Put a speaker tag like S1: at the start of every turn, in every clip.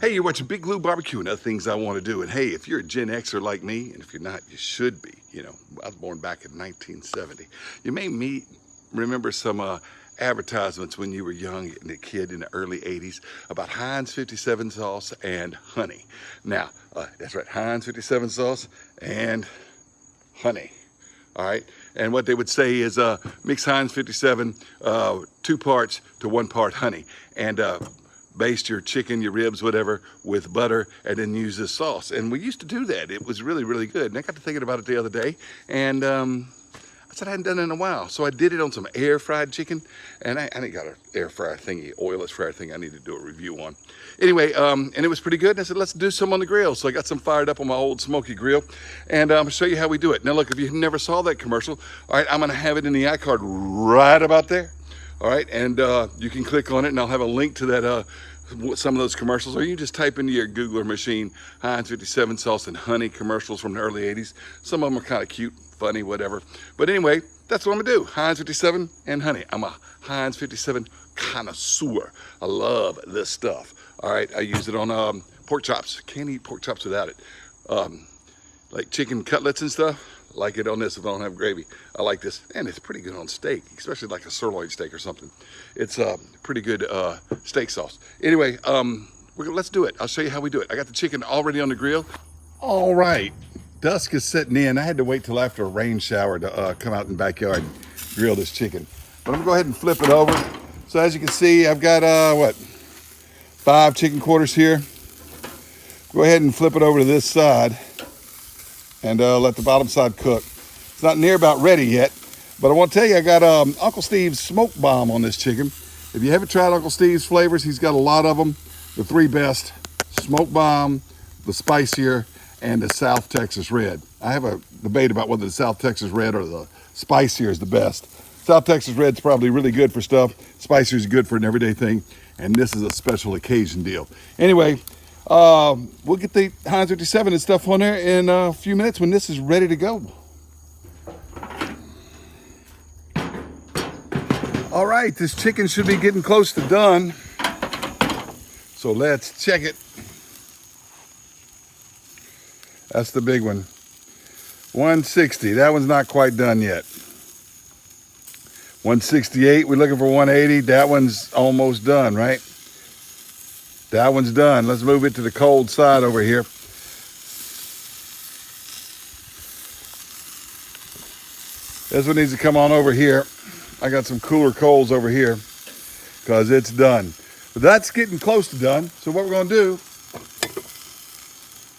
S1: Hey, you're watching Big Blue Barbecue and other things I want to do. And hey, if you're a Gen Xer like me, and if you're not, you should be. You know, I was born back in 1970. You may remember some advertisements when you were young and a kid in the early 80s about Heinz 57 sauce and honey. Now, that's right, Heinz 57 sauce and honey. All right, and what they would say is mix Heinz 57 2 parts to 1 part honey, and baste your chicken, your ribs, whatever, with butter, and then use this sauce. And we used to do that. It was really, really good. And I got to thinking about it the other day, and I said I hadn't done it in a while. So I did it on some air fried chicken, and I got an air fryer thingy, oilless fryer thing I need to do a review on. Anyway, and it was pretty good. And I said, let's do some on the grill. So I got some fired up on my Old Smokey Grill, and I'm gonna show you how we do it. Now look, if you never saw that commercial, all right, I'm gonna have it in the iCard right about there. All right, and you can click on it, and I'll have a link to that some of those commercials, or you just type into your Googler machine Heinz 57 sauce and honey commercials from the early 80s. Some of them are kind of cute, funny, whatever. But anyway, that's what I'm gonna do. Heinz 57 and honey. I'm a Heinz 57 connoisseur. I love this stuff. All right, I use it on pork chops. Can't eat pork chops without it. Like chicken cutlets and stuff. Like it on this if I don't have gravy. I like this, and it's pretty good on steak, especially like a sirloin steak or something. It's pretty good steak sauce. Anyway, let's do it. I'll show you how we do it. I got the chicken already on the grill. All right, dusk is setting in. I had to wait till after a rain shower to come out in the backyard and grill this chicken. But I'm gonna go ahead and flip it over. So as you can see, I've got 5 chicken quarters here. Go ahead and flip it over to this side and let the bottom side cook. It's not near about ready yet, but I want to tell you I got Uncle Steve's smoke bomb on this chicken. If you haven't tried Uncle Steve's flavors, he's got a lot of them. The 3 best: smoke bomb, the spicier, and the South Texas red. I have a debate about whether the South Texas red or the spicier is the best. South Texas red's probably really good for stuff. Spicier is good for an everyday thing, and this is a special occasion deal. Anyway, we'll get the Heinz 57 and stuff on there in a few minutes when this is ready to go. All right, this chicken should be getting close to done. So let's check it. That's the big one. 160, that one's not quite done yet. 168, we're looking for 180. That one's almost done, right? That one's done. Let's move it to the cold side over here. This one needs to come on over here. I got some cooler coals over here because it's done. But that's getting close to done. So what we're going to do,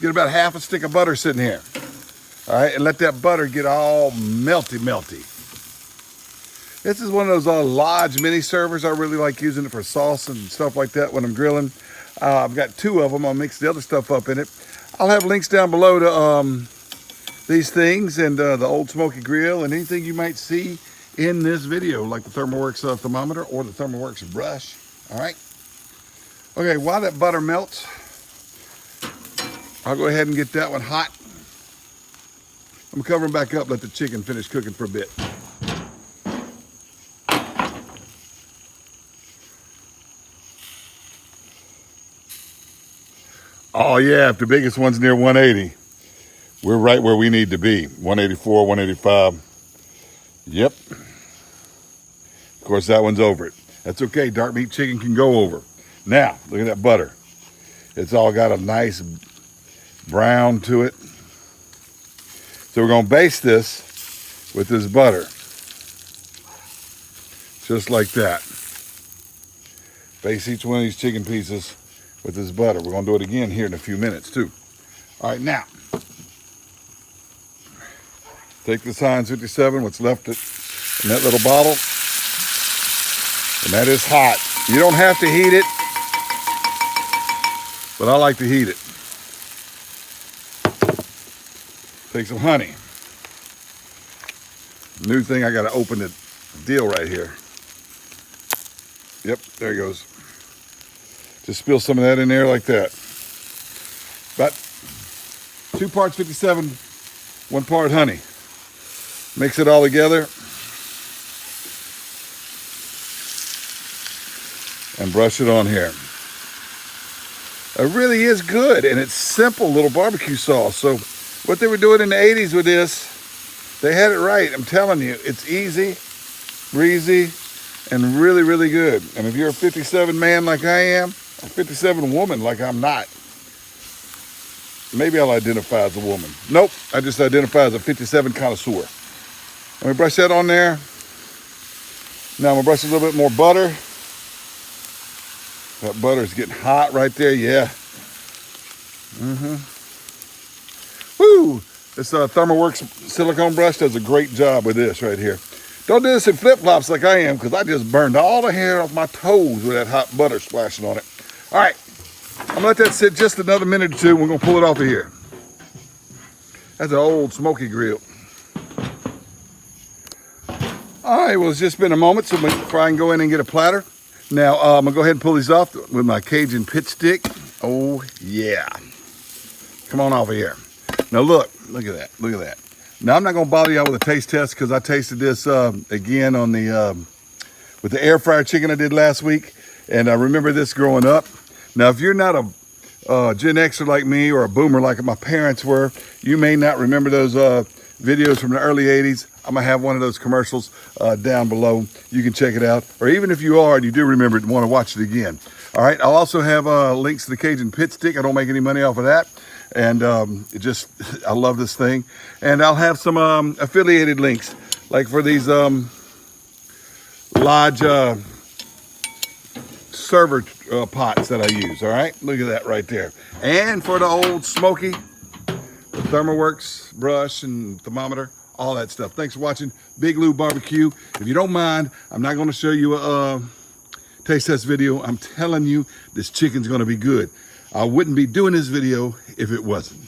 S1: get about half a stick of butter sitting here. All right, and let that butter get all melty. This is one of those Lodge mini servers. I really like using it for sauce and stuff like that when I'm grilling. I've got 2 of them. I'll mix the other stuff up in it. I'll have links down below to these things and the Old Smokey Grill and anything you might see in this video, like the ThermoWorks thermometer or the ThermoWorks brush. All right. Okay, while that butter melts, I'll go ahead and get that one hot. I'm covering back up, let the chicken finish cooking for a bit. Oh yeah, if the biggest one's near 180, we're right where we need to be. 184, 185. Yep. Of course, that one's over it. That's okay, dark meat chicken can go over. Now, look at that butter. It's all got a nice brown to it. So we're gonna baste this with this butter. Just like that. Baste each one of these chicken pieces with this butter. We're gonna do it again here in a few minutes too. All right, now, take this Heinz 57, what's left in that little bottle, and that is hot. You don't have to heat it, but I like to heat it. Take some honey. New thing, I gotta open the deal right here. Yep, there it goes. Just spill some of that in there like that. About 2 parts 57, 1 part honey. Mix it all together. And brush it on here. It really is good, and it's simple little barbecue sauce. So what they were doing in the 80s with this, they had it right. I'm telling you, it's easy, breezy, and really, really good. And if you're a 57 man like I am, a 57 woman like I'm not, maybe I'll identify as a woman. Nope, I just identify as a 57 connoisseur. Let me brush that on there. Now I'm gonna brush a little bit more butter. That butter is getting hot right there, yeah. Woo! This ThermoWorks silicone brush does a great job with this right here. Don't do this in flip-flops like I am, because I just burned all the hair off my toes with that hot butter splashing on it. All right, I'm gonna let that sit just another minute or two, and we're gonna pull it off of here. That's an Old Smokey Grill. All right, well, it's just been a moment, so before I can go in and get a platter. Now, I'm gonna go ahead and pull these off with my Cajun pit stick. Oh, yeah. Come on off of here. Now look at that, look at that. Now I'm not gonna bother y'all with a taste test because I tasted this again on the, with the air fryer chicken I did last week. And I remember this growing up. Now, if you're not a Gen Xer like me or a boomer like my parents were, you may not remember those videos from the early 80s. I'm gonna have one of those commercials down below. You can check it out. Or even if you are and you do remember it and wanna watch it again. All right, I'll also have links to the Cajun pit stick. I don't make any money off of that. And I love this thing. And I'll have some affiliated links, like for these Lodge server pots that I use, all right? Look at that right there. And for the Old Smokey, the ThermoWorks brush and thermometer, all that stuff. Thanks for watching Big Lou Barbecue. If you don't mind, I'm not gonna show you a taste test video. I'm telling you, this chicken's gonna be good. I wouldn't be doing this video if it wasn't.